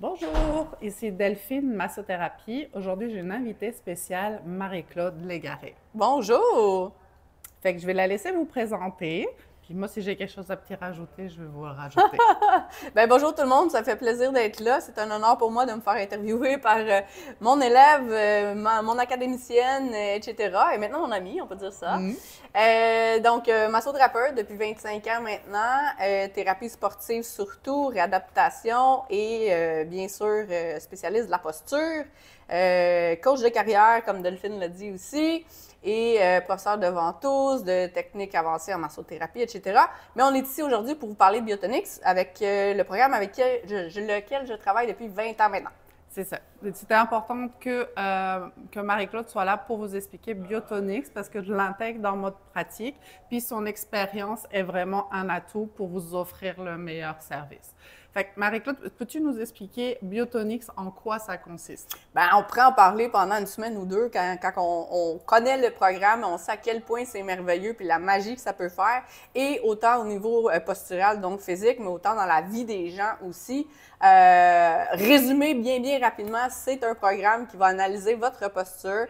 Bonjour, ici Delphine Massothérapie. Aujourd'hui, j'ai une invitée spéciale, Marie-Claude Légaré. Bonjour! Fait que je vais la laisser vous présenter. Puis moi, si j'ai quelque chose à petit rajouter, je vais vous le rajouter. Bonjour tout le monde, ça fait plaisir d'être là. C'est un honneur pour moi de me faire interviewer par mon élève, mon académicienne, etc. Et maintenant mon amie, on peut dire ça. Mhm. Massothérapeute depuis 25 ans maintenant, thérapie sportive surtout, réadaptation et bien sûr spécialiste de la posture, coach de carrière comme Delphine l'a dit aussi. Et professeur de ventouse, de techniques avancées en massothérapie, etc. Mais on est ici aujourd'hui pour vous parler de Biotonix avec le programme avec lequel je travaille depuis 20 ans maintenant. C'est ça. C'était important que Marie-Claude soit là pour vous expliquer Biotonix parce que je l'intègre dans votre pratique. Puis son expérience est vraiment un atout pour vous offrir le meilleur service. Fait que Marie-Claude, peux-tu nous expliquer Biotonix, en quoi ça consiste? On pourrait en parler pendant une semaine ou deux quand on connaît le programme, on sait à quel point c'est merveilleux puis la magie que ça peut faire, et autant au niveau postural, donc physique, mais autant dans la vie des gens aussi. Résumé bien rapidement, c'est un programme qui va analyser votre posture.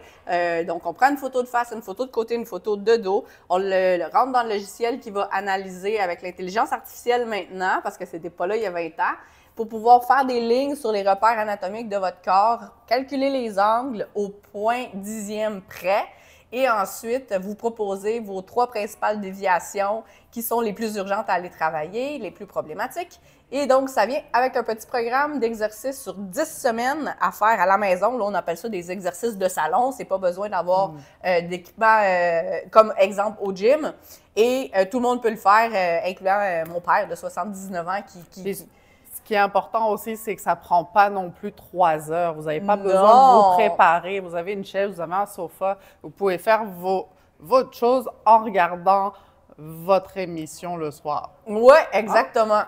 Donc, on prend une photo de face, une photo de côté, une photo de dos. On le rentre dans le logiciel qui va analyser avec l'intelligence artificielle maintenant, parce que c'était pas là il y a 20 ans, pour pouvoir faire des lignes sur les repères anatomiques de votre corps, calculer les angles au point dixième près. Et ensuite, vous proposez vos 3 principales déviations qui sont les plus urgentes à aller travailler, les plus problématiques. Et donc, ça vient avec un petit programme d'exercices sur 10 semaines à faire à la maison. Là, on appelle ça des exercices de salon. C'est pas besoin d'avoir d'équipement comme exemple au gym. Et tout le monde peut le faire, incluant mon père de 79 ans Ce qui est important aussi, c'est que ça ne prend pas non plus 3 heures. Vous n'avez pas besoin de vous Non! préparer. Vous avez une chaise, vous avez un sofa. Vous pouvez faire votre chose en regardant votre émission le soir. Ouais, exactement.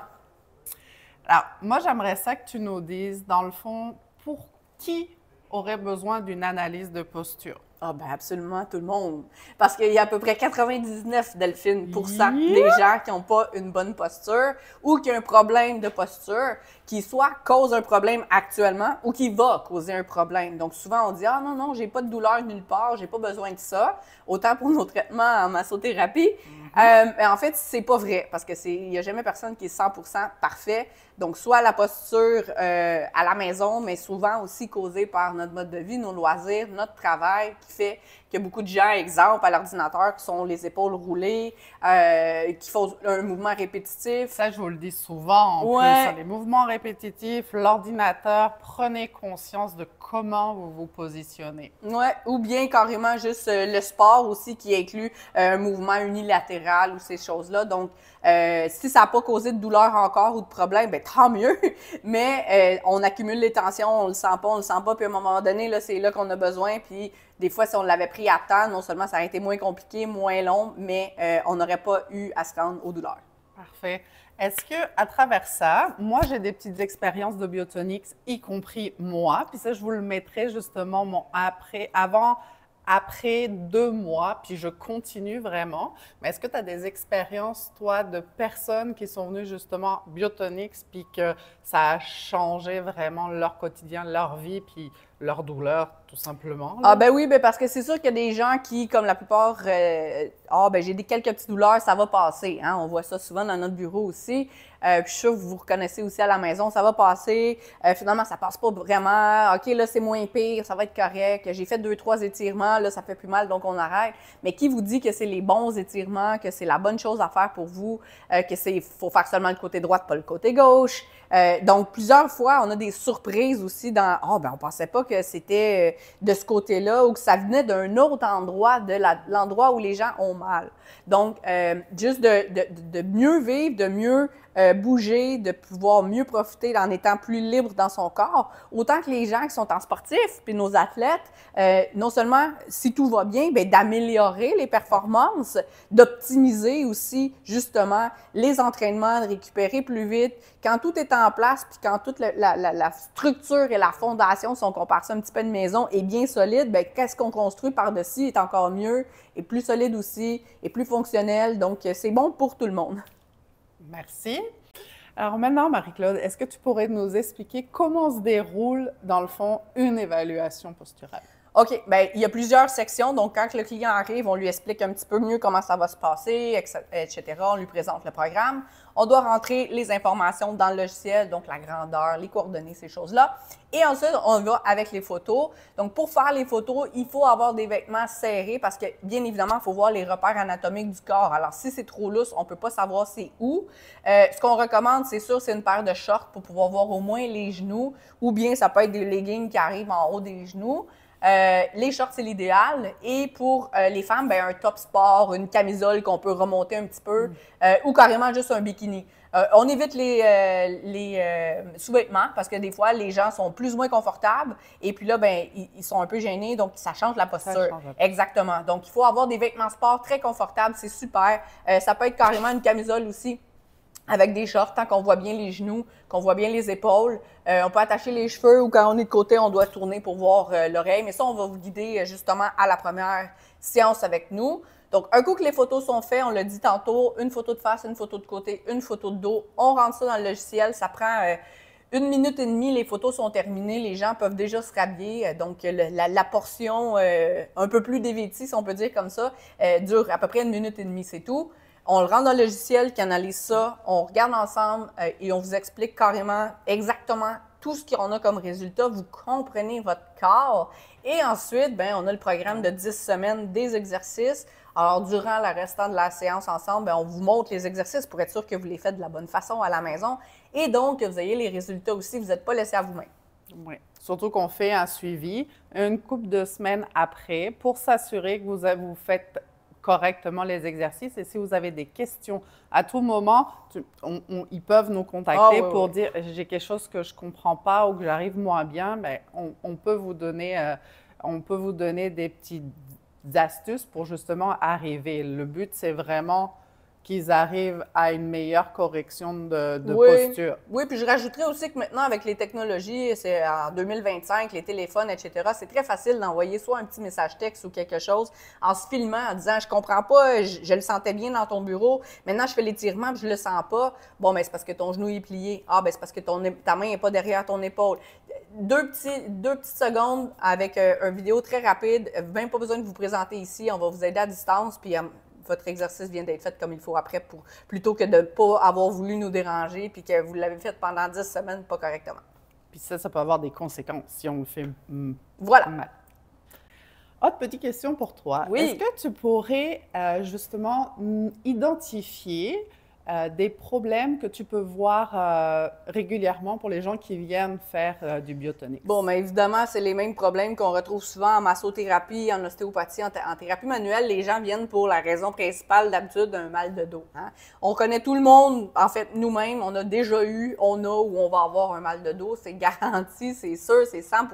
Alors, moi, j'aimerais ça que tu nous dises, dans le fond, pour qui aurait besoin d'une analyse de posture? Ah ben absolument tout le monde. Parce qu'il y a à peu près 99, Delphine, pour cent Yeah! des gens qui n'ont pas une bonne posture ou qui ont un problème de posture qui soit cause un problème actuellement ou qui va causer un problème. Donc souvent on dit « Ah non, j'ai pas de douleur nulle part, j'ai pas besoin de ça », autant pour nos traitements en massothérapie. Mais en fait, c'est pas vrai parce que il n'y a jamais personne qui est 100% parfait. Donc, soit la posture à la maison, mais souvent aussi causée par notre mode de vie, nos loisirs, notre travail, qui fait que beaucoup de gens, exemple, à l'ordinateur, qui sont les épaules roulées, qui font un mouvement répétitif. Ça, je vous le dis souvent en plus, hein, les mouvements répétitifs, l'ordinateur, prenez conscience de comment vous vous positionnez. Ouais, ou bien carrément juste le sport aussi qui inclut un mouvement unilatéral ou ces choses-là. Donc, si ça n'a pas causé de douleur encore ou de problème, ben tant mieux. Mais on accumule les tensions, on le sent pas, puis à un moment donné, là, c'est là qu'on a besoin. Puis des fois, si on l'avait pris à temps, non seulement ça aurait été moins compliqué, moins long, mais on n'aurait pas eu à se rendre aux douleurs. Parfait. Est-ce que à travers ça, moi j'ai des petites expériences de Biotonix, y compris moi, puis ça je vous le mettrai justement après 2 mois, puis je continue vraiment. Mais est-ce que tu as des expériences, toi, de personnes qui sont venues justement Biotonix, puis que ça a changé vraiment leur quotidien, leur vie, puis leur douleur, tout simplement? Là? Ah ben oui, ben parce que c'est sûr qu'il y a des gens qui, comme la plupart, j'ai quelques petites douleurs, ça va passer. Hein? On voit ça souvent dans notre bureau aussi. Puis je suis sûre que vous vous reconnaissez aussi à la maison, ça va passer. Finalement, ça passe pas vraiment. OK, là, c'est moins pire, ça va être correct. J'ai fait 2-3 étirements, là, ça fait plus mal, donc on arrête. Mais qui vous dit que c'est les bons étirements, que c'est la bonne chose à faire pour vous, faut faire seulement le côté droit, pas le côté gauche? Donc, plusieurs fois, on a des surprises aussi dans « on pensait pas que c'était de ce côté-là ou que ça venait d'un autre endroit, de l'endroit où les gens ont mal. » Donc, juste de mieux vivre, de mieux bouger, de pouvoir mieux profiter en étant plus libre dans son corps, autant que les gens qui sont en sportif, puis nos athlètes, non seulement, si tout va bien, d'améliorer les performances, d'optimiser aussi, justement, les entraînements, de récupérer plus vite. Quand tout est en place, puis quand toute la structure et la fondation, si on compare ça un petit peu de maison, est bien solide, qu'est-ce qu'on construit par-dessus est encore mieux, est plus solide aussi, est plus fonctionnel. Donc, c'est bon pour tout le monde. Merci. Alors maintenant, Marie-Claude, est-ce que tu pourrais nous expliquer comment se déroule, dans le fond, une évaluation posturale? OK, bien, il y a plusieurs sections. Donc, quand le client arrive, on lui explique un petit peu mieux comment ça va se passer, etc. On lui présente le programme. On doit rentrer les informations dans le logiciel, donc la grandeur, les coordonnées, ces choses-là. Et ensuite, on va avec les photos. Donc, pour faire les photos, il faut avoir des vêtements serrés parce que, bien évidemment, il faut voir les repères anatomiques du corps. Alors, si c'est trop lousse, on ne peut pas savoir c'est où. Ce qu'on recommande, c'est sûr, c'est une paire de shorts pour pouvoir voir au moins les genoux, ou bien ça peut être des leggings qui arrivent en haut des genoux. Les shorts, c'est l'idéal. Et pour les femmes, ben, un top sport, une camisole qu'on peut remonter un petit peu, ou carrément juste un bikini. On évite les sous-vêtements parce que des fois, les gens sont plus ou moins confortables. Et puis là, ben, ils sont un peu gênés, donc ça change la posture. Ça change la posture. Exactement. Donc, il faut avoir des vêtements sport très confortables, c'est super. Ça peut être carrément une camisole aussi, avec des shorts, tant qu'on voit bien les genoux, qu'on voit bien les épaules. On peut attacher les cheveux ou quand on est de côté, on doit tourner pour voir l'oreille. Mais ça, on va vous guider justement à la première séance avec nous. Donc, un coup que les photos sont faites, on l'a dit tantôt, une photo de face, une photo de côté, une photo de dos. On rentre ça dans le logiciel. Ça prend 1 minute et demie, les photos sont terminées. Les gens peuvent déjà se rhabiller. Donc, la portion un peu plus dévêtie, si on peut dire comme ça, dure à peu près 1 minute et demie, c'est tout. On le rentre dans le logiciel qui analyse ça, on regarde ensemble et on vous explique carrément exactement tout ce qu'on a comme résultat. Vous comprenez votre corps. Et ensuite, ben, on a le programme de 10 semaines des exercices. Alors, durant le restant de la séance ensemble, ben, on vous montre les exercices pour être sûr que vous les faites de la bonne façon à la maison et donc que vous ayez les résultats aussi. Vous n'êtes pas laissé à vous-même. Oui. Surtout qu'on fait un suivi une couple de semaines après pour s'assurer que vous faites correctement les exercices. Et si vous avez des questions à tout moment, ils peuvent nous contacter pour dire j'ai quelque chose que je ne comprends pas ou que j'arrive moins bien. Bien, on peut vous donner des petites astuces pour justement arriver. Le but, c'est vraiment qu'ils arrivent à une meilleure correction de posture. Oui, puis je rajouterais aussi que maintenant, avec les technologies, c'est en 2025, les téléphones, etc., c'est très facile d'envoyer soit un petit message texte ou quelque chose en se filmant, en disant « Je comprends pas, je le sentais bien dans ton bureau, maintenant je fais l'étirement puis je le sens pas. » Bon, mais c'est parce que ton genou est plié. Ah, ben c'est parce que ta main n'est pas derrière ton épaule. Deux petites secondes avec une vidéo très rapide, même pas besoin de vous présenter ici, on va vous aider à distance, puis votre exercice vient d'être fait comme il faut après, plutôt que de ne pas avoir voulu nous déranger puis que vous l'avez fait pendant 10 semaines pas correctement. Puis ça peut avoir des conséquences si on le fait voilà. mal. Autre petite question pour toi. Oui. Est-ce que tu pourrais justement identifier des problèmes que tu peux voir régulièrement pour les gens qui viennent faire du Biotonix? Bon, mais évidemment, c'est les mêmes problèmes qu'on retrouve souvent en massothérapie, en ostéopathie, en thérapie manuelle. Les gens viennent pour la raison principale d'habitude d'un mal de dos. Hein? On connaît tout le monde, en fait, nous-mêmes, on a déjà eu, on a ou on va avoir un mal de dos. C'est garanti, c'est sûr, c'est 100%.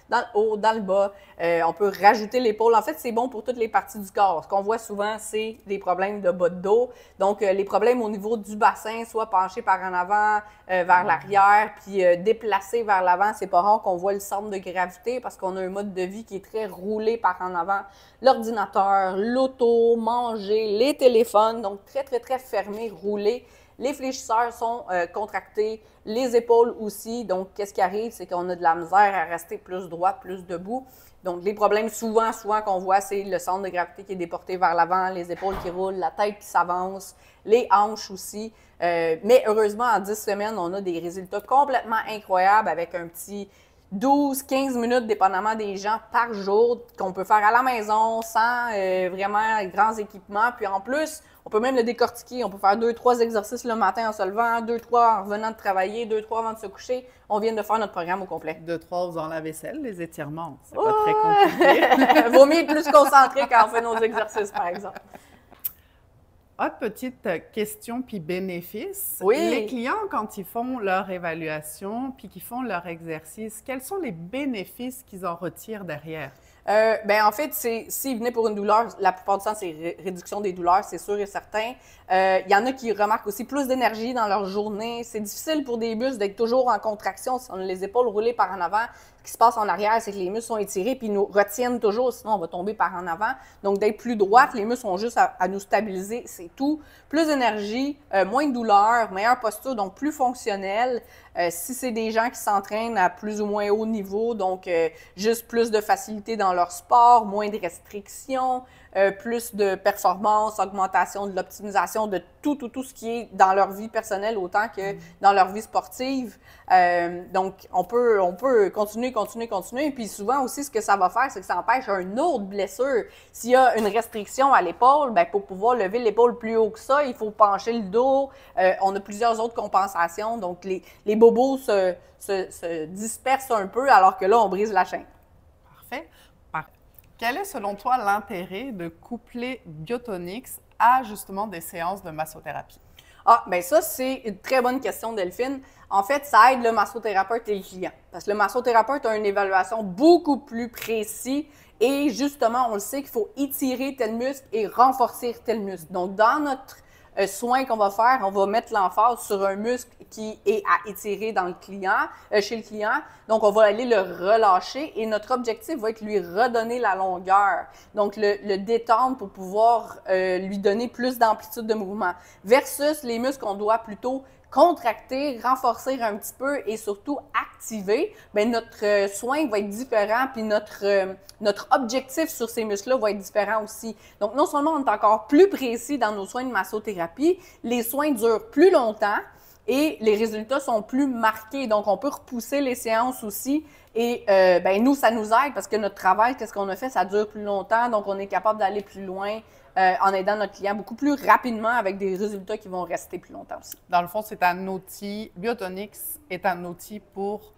Dans le haut, dans le bas, on peut rajouter l'épaule. En fait, c'est bon pour toutes les parties du corps. Ce qu'on voit souvent, c'est des problèmes de bas de dos. Donc, les problèmes au niveau du bassin, soit penché par en avant, vers l'arrière, puis déplacé vers l'avant. C'est pas rare qu'on voit le centre de gravité parce qu'on a un mode de vie qui est très roulé par en avant. L'ordinateur, l'auto, manger, les téléphones, donc très, très, très fermé, roulé. Les fléchisseurs sont contractés, les épaules aussi. Donc, qu'est-ce qui arrive? C'est qu'on a de la misère à rester plus droit, plus debout. Donc, les problèmes souvent qu'on voit, c'est le centre de gravité qui est déporté vers l'avant, les épaules qui roulent, la tête qui s'avance, les hanches aussi. Mais heureusement, en 10 semaines, on a des résultats complètement incroyables avec un petit 12-15 minutes, dépendamment des gens, par jour, qu'on peut faire à la maison sans vraiment grands équipements. Puis en plus, on peut même le décortiquer. On peut faire 2-3 exercices le matin en se levant, 2-3 en revenant de travailler, 2-3 avant de se coucher. On vient de faire notre programme au complet. 2-3 en faisant la vaisselle, les étirements. C'est pas très compliqué. Vaut mieux être plus concentré quand on fait nos exercices, par exemple. Autre petite question puis bénéfice. Oui. Les clients, quand ils font leur évaluation puis qu'ils font leur exercice, quels sont les bénéfices qu'ils en retirent derrière? Ben en fait, s'ils venaient pour une douleur, la plupart du temps, c'est réduction des douleurs, c'est sûr et certain. Il y en a qui remarquent aussi plus d'énergie dans leur journée. C'est difficile pour des muscles d'être toujours en contraction si on a les épaules roulées par en avant. Ce qui se passe en arrière, c'est que les muscles sont étirés puis ils nous retiennent toujours, sinon on va tomber par en avant. Donc, d'être plus droite, les muscles sont juste à nous stabiliser, c'est tout. Plus d'énergie, moins de douleur, meilleure posture, donc plus fonctionnel. Si c'est des gens qui s'entraînent à plus ou moins haut niveau, donc juste plus de facilité dans leur sport, moins de restrictions, plus de performance, augmentation de l'optimisation de tout ce qui est dans leur vie personnelle autant que dans leur vie sportive. Donc, on peut continuer. Puis souvent aussi, ce que ça va faire, c'est que ça empêche une autre blessure. S'il y a une restriction à l'épaule, bien, pour pouvoir lever l'épaule plus haut que ça, il faut pencher le dos. On a plusieurs autres compensations. Donc, les bobos se dispersent un peu alors que là, on brise la chaîne. Parfait. Quel est, selon toi, l'intérêt de coupler Biotonix à justement des séances de massothérapie? Ah, bien ça, c'est une très bonne question, Delphine. En fait, ça aide le massothérapeute et le client. Parce que le massothérapeute a une évaluation beaucoup plus précise et justement, on le sait qu'il faut étirer tel muscle et renforcer tel muscle. Donc, dans notre soin qu'on va faire, on va mettre l'emphase sur un muscle qui est à étirer dans le client, chez le client. Donc, on va aller le relâcher et notre objectif va être lui redonner la longueur. Donc, le détendre pour pouvoir lui donner plus d'amplitude de mouvement. Versus les muscles qu'on doit plutôt contracter, renforcer un petit peu et surtout activer, bien, notre soin va être différent puis notre objectif sur ces muscles-là va être différent aussi. Donc, non seulement on est encore plus précis dans nos soins de massothérapie, les soins durent plus longtemps et les résultats sont plus marqués. Donc, on peut repousser les séances aussi et bien, nous, ça nous aide parce que notre travail, qu'est-ce qu'on a fait, ça dure plus longtemps, donc on est capable d'aller plus loin en aidant notre client beaucoup plus rapidement avec des résultats qui vont rester plus longtemps aussi. Dans le fond, c'est un outil, Biotonix est un outil pour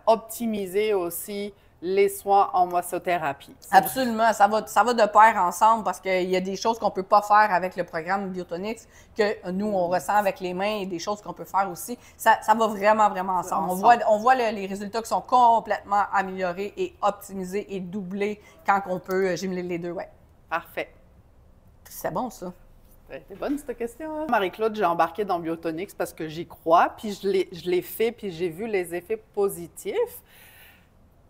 optimiser aussi les soins en massothérapie. Absolument, ça va de pair ensemble parce qu'il y a des choses qu'on ne peut pas faire avec le programme Biotonix que nous, on ressent avec les mains et des choses qu'on peut faire aussi. Ça va vraiment ensemble. On voit les résultats qui sont complètement améliorés et optimisés et doublés quand on peut jumeler les deux. Ouais. Parfait. C'est bon, ça. C'est bonne, cette question. Marie-Claude, j'ai embarqué dans Biotonix parce que j'y crois, puis je l'ai fait, puis j'ai vu les effets positifs.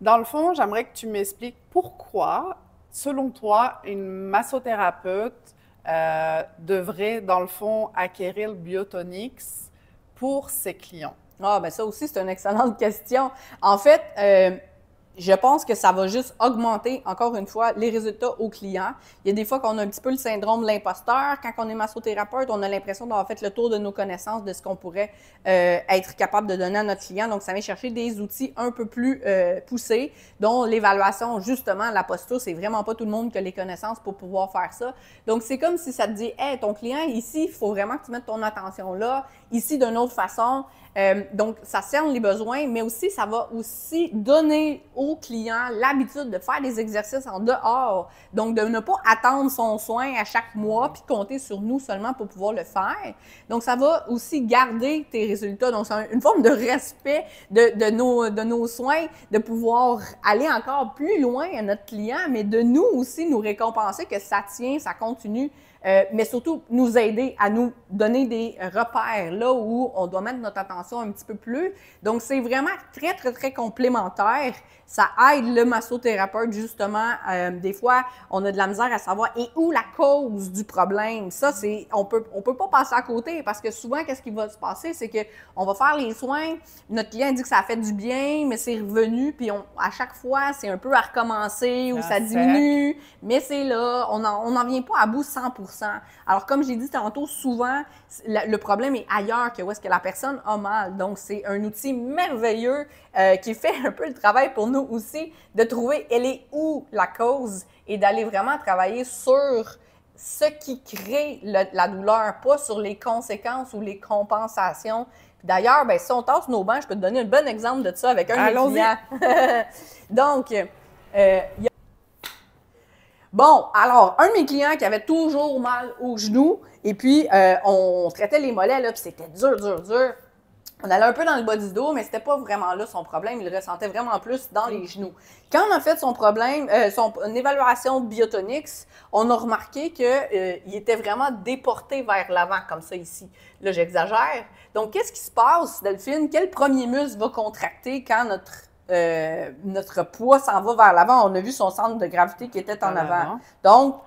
Dans le fond, j'aimerais que tu m'expliques pourquoi, selon toi, une massothérapeute devrait, dans le fond, acquérir le Biotonix pour ses clients. Ah, bien ça aussi, c'est une excellente question. En fait, je pense que ça va juste augmenter, encore une fois, les résultats aux clients. Il y a des fois qu'on a un petit peu le syndrome de l'imposteur. Quand on est massothérapeute, on a l'impression d'avoir fait le tour de nos connaissances, de ce qu'on pourrait être capable de donner à notre client. Donc, ça vient chercher des outils un peu plus poussés, dont l'évaluation, justement, la posture, c'est vraiment pas tout le monde qui a les connaissances pour pouvoir faire ça. Donc, c'est comme si ça te dit, « Hey, ton client, ici, il faut vraiment que tu mettes ton attention là, ici, d'une autre façon. » Donc, ça cerne les besoins, mais aussi, ça va aussi donner au client l'habitude de faire des exercices en dehors. Donc, de ne pas attendre son soin à chaque mois puis compter sur nous seulement pour pouvoir le faire. Donc, ça va aussi garder tes résultats. Donc, c'est une forme de respect de nos soins, de pouvoir aller encore plus loin à notre client, mais de nous aussi nous récompenser que ça tient, ça continue. Mais surtout, nous aider à nous donner des repères là où on doit mettre notre attention un petit peu plus. Donc, c'est vraiment très complémentaire. Ça aide le massothérapeute, justement. Des fois, on a de la misère à savoir et où la cause du problème. Ça, on peut pas passer à côté parce que souvent, qu'est-ce qui va se passer? C'est qu'on va faire les soins, notre client dit que ça a fait du bien, mais c'est revenu, puis à chaque fois, c'est un peu à recommencer ou ça diminue, mais c'est là, on n'en vient pas à bout 100%. Alors, comme j'ai dit tantôt, souvent, le problème est ailleurs que où est-ce que la personne a mal. Donc, c'est un outil merveilleux qui fait un peu le travail pour nous aussi de trouver elle est où la cause et d'aller vraiment travailler sur ce qui crée la douleur, pas sur les conséquences ou les compensations. D'ailleurs, ben, si on tasse nos bancs, je peux te donner un bon exemple de ça avec un de mes clients. Donc, bon, alors, un de mes clients qui avait toujours mal aux genoux, et puis on traitait les mollets, là, puis c'était dur. On allait un peu dans le bas du dos, mais c'était pas vraiment là son problème. Il le ressentait vraiment plus dans les genoux. Quand on a fait son problème, son évaluation Biotonix, on a remarqué qu'il était vraiment déporté vers l'avant, comme ça ici. Là, j'exagère. Donc, qu'est-ce qui se passe, Delphine? Quel premier muscle va contracter quand notre poids s'en va vers l'avant? On a vu son centre de gravité qui était en avant. Donc,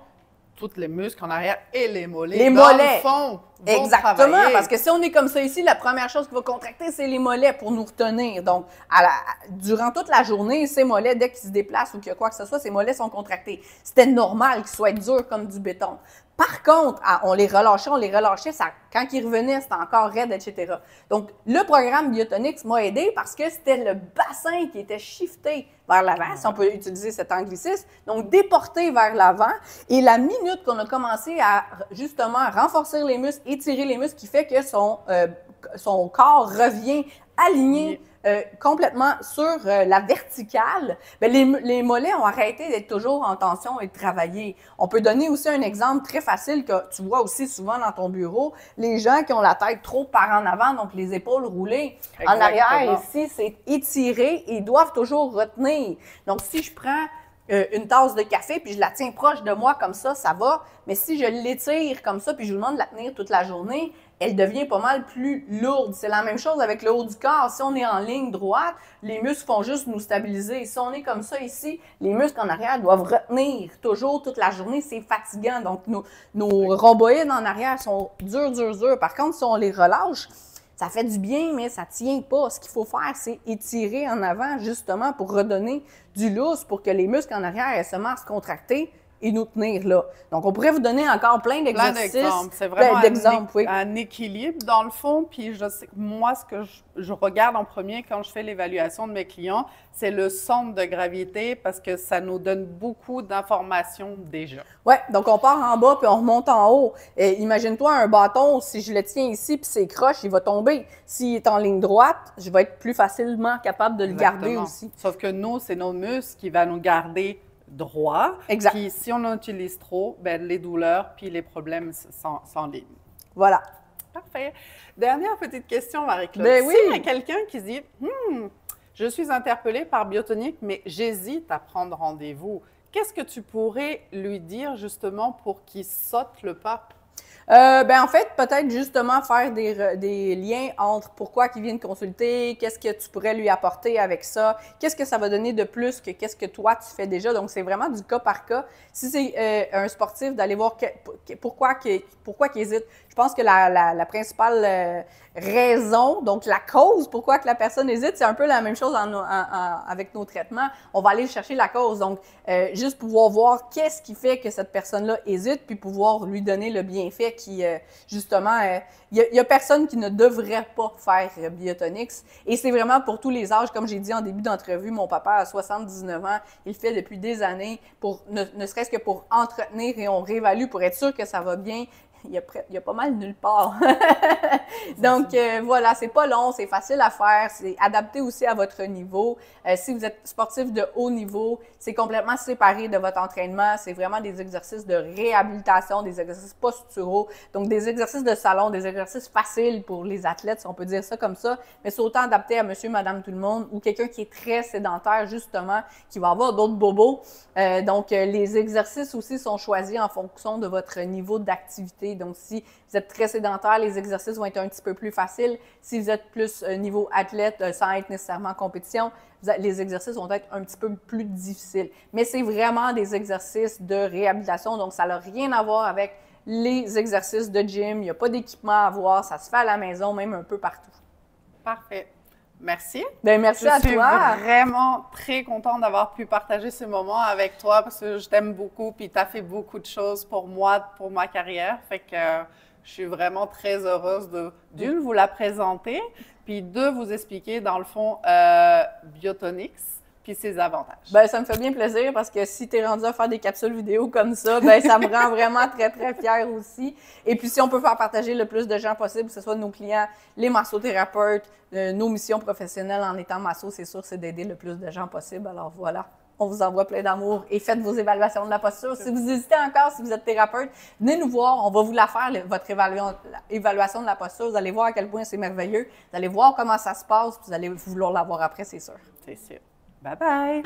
tous les muscles en arrière et les mollets. Les mollets. Dans le fond, exactement, travailler. parce que si on est comme ça ici, la première chose qui va contracter, c'est les mollets pour nous retenir. Donc, durant toute la journée, ces mollets, dès qu'ils se déplacent ou qu'il y a quoi que ce soit, ces mollets sont contractés. C'était normal qu'ils soient durs comme du béton. Par contre, on les relâchait, ça, quand ils revenaient, c'était encore raide, etc. Donc, le programme Biotonix m'a aidé parce que c'était le bassin qui était shifté vers l'avant, si on peut utiliser cet anglicisme, donc déporté vers l'avant. Et la minute qu'on a commencé à, justement, renforcer les muscles, étirer les muscles, qui fait que son corps revient aligné complètement sur la verticale, bien, les mollets ont arrêté d'être toujours en tension et de travailler. On peut donner aussi un exemple très facile que tu vois aussi souvent dans ton bureau, les gens qui ont la tête trop par en avant, donc les épaules roulées. Exactement. En arrière, ici, c'est étiré et ils doivent toujours retenir. Donc, si je prends une tasse de café puis je la tiens proche de moi comme ça va. Mais si je l'étire comme ça puis je vous demande de la tenir toute la journée, elle devient pas mal plus lourde. C'est la même chose avec le haut du corps. Si on est en ligne droite, les muscles font juste nous stabiliser. Si on est comme ça ici, les muscles en arrière doivent retenir toujours toute la journée. C'est fatigant. Donc, nos rhomboïdes en arrière sont durs. Par contre, si on les relâche, ça fait du bien, mais ça ne tient pas. Ce qu'il faut faire, c'est étirer en avant, justement, pour redonner du lousse, pour que les muscles en arrière se mettent à se contracter et nous tenir là. Donc, on pourrait vous donner encore plein d'exercices. C'est vraiment un équilibre, dans le fond. Puis, je sais que moi, ce que je regarde en premier quand je fais l'évaluation de mes clients, c'est le centre de gravité parce que ça nous donne beaucoup d'informations déjà. Oui, donc on part en bas puis on remonte en haut. Imagine-toi un bâton, si je le tiens ici puis c'est croche, il va tomber. S'il est en ligne droite, je vais être plus facilement capable de le garder aussi. Sauf que nous, c'est nos muscles qui vont nous garder droit. Exact. Puis si on en utilise trop, ben, les douleurs puis les problèmes s'enlignent. Voilà. Parfait. Dernière petite question, Marie-Claude. Ben oui. S'il y a quelqu'un qui se dit je suis interpellée par Biotonix, mais j'hésite à prendre rendez-vous, qu'est-ce que tu pourrais lui dire justement pour qu'il saute le pas? En fait, peut-être justement faire des liens entre pourquoi il vient de consulter, qu'est-ce que tu pourrais lui apporter avec ça, qu'est-ce que ça va donner de plus que qu'est-ce que toi tu fais déjà. Donc, c'est vraiment du cas par cas. Si c'est un sportif, d'aller voir pourquoi il hésite. Je pense que la principale raison, donc la cause pourquoi que la personne hésite, c'est un peu la même chose avec nos traitements. On va aller chercher la cause. Donc, juste pouvoir voir qu'est-ce qui fait que cette personne-là hésite, puis pouvoir lui donner le bienfait qui, justement, il y a personne qui ne devrait pas faire Biotonix. Et c'est vraiment pour tous les âges. Comme j'ai dit en début d'entrevue, mon papa a 79 ans. Il fait depuis des années, ne serait-ce que pour entretenir et on réévalue pour être sûr que ça va bien. Il y a pas mal nulle part. Donc, voilà, c'est pas long, c'est facile à faire, c'est adapté aussi à votre niveau. Si vous êtes sportif de haut niveau, c'est complètement séparé de votre entraînement. C'est vraiment des exercices de réhabilitation, des exercices posturaux, donc des exercices de salon, des exercices faciles pour les athlètes, si on peut dire ça comme ça, mais c'est autant adapté à monsieur, madame, tout le monde, ou quelqu'un qui est très sédentaire, justement, qui va avoir d'autres bobos. Donc, les exercices aussi sont choisis en fonction de votre niveau d'activité. Donc, si vous êtes très sédentaire, les exercices vont être un petit peu plus faciles. Si vous êtes plus niveau athlète, sans être nécessairement en compétition, les exercices vont être un petit peu plus difficiles. Mais c'est vraiment des exercices de réhabilitation, donc ça n'a rien à voir avec les exercices de gym. Il n'y a pas d'équipement à avoir, ça se fait à la maison, même un peu partout. Parfait. Merci. Bien, merci à toi. Je suis vraiment très contente d'avoir pu partager ce moment avec toi parce que je t'aime beaucoup puis tu as fait beaucoup de choses pour moi, pour ma carrière. Fait que je suis vraiment très heureuse d'une, vous la présenter, puis deux, vous expliquer dans le fond Biotonix puis ses avantages. Bien, ça me fait bien plaisir parce que si tu es rendu à faire des capsules vidéo comme ça, bien, ça me rend vraiment très, très fière aussi. Et puis, si on peut faire partager le plus de gens possible, que ce soit nos clients, les massothérapeutes, nos missions professionnelles en étant masso, c'est sûr, c'est d'aider le plus de gens possible. Alors, voilà. On vous envoie plein d'amour et faites vos évaluations de la posture. Si vous hésitez encore, si vous êtes thérapeute, venez nous voir. On va vous la faire, votre évaluation de la posture. Vous allez voir à quel point c'est merveilleux. Vous allez voir comment ça se passe, puis vous allez vouloir l'avoir après, c'est sûr. C'est sûr. Bye bye!